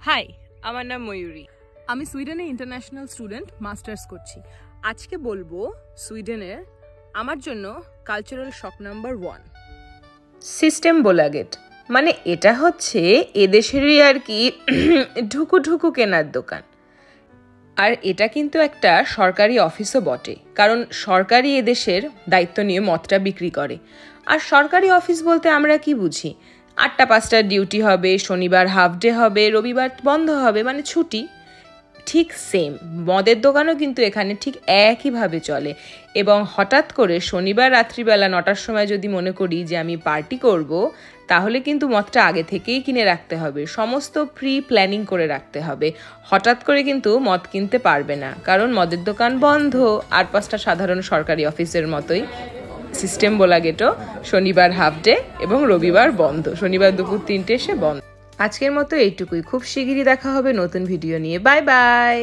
High, আমার নাম ময়ূরী। আমি সুইডেনে ইন্টারন্যাশনাল স্টুডেন্ট মাস্টার্স করছি। আজকে বলবো সুইডেনের আমার জন্য কালচারাল শক নাম্বার 1 সিস্টেমবোলাগেট। মানে এটা হচ্ছে এদেশেরই আর কি ঢুকু ঢুকু কেনার দোকান। আর এটা কিন্তু একটা সরকারি অফিসও বটে, কারণ সরকারি এদেশের দায়িত্ব নিয়ে মদটা বিক্রি করে। আর সরকারি অফিস বলতে আমরা কি বুঝি? 8টা 5টার ডিউটি হবে, শনিবার হাফ ডে হবে, রবিবার বন্ধ হবে, মানে ছুটি। ঠিক সেম মদের দোকানও কিন্তু এখানে ঠিক একইভাবে চলে। এবং হঠাৎ করে শনিবার রাত্রিবেলা 9টার সময় যদি মনে করি যে আমি পার্টি করব, তাহলে কিন্তু মদটা আগে থেকেই কিনে রাখতে হবে, সমস্ত প্রি প্ল্যানিং করে রাখতে হবে। হঠাৎ করে কিন্তু মদ কিনতে পারবে না, কারণ মদের দোকান বন্ধ। আর 5টা সাধারণ সরকারি অফিসের মতোই সিস্টেমবোলাগেটও শনিবার হাফ ডে এবং রবিবার বন্ধ, শনিবার দুপুর 3টে এসে বন্ধ। আজকের মতো এইটুকুই। খুব শিগগিরই দেখা হবে নতুন ভিডিও নিয়ে। Bye bye.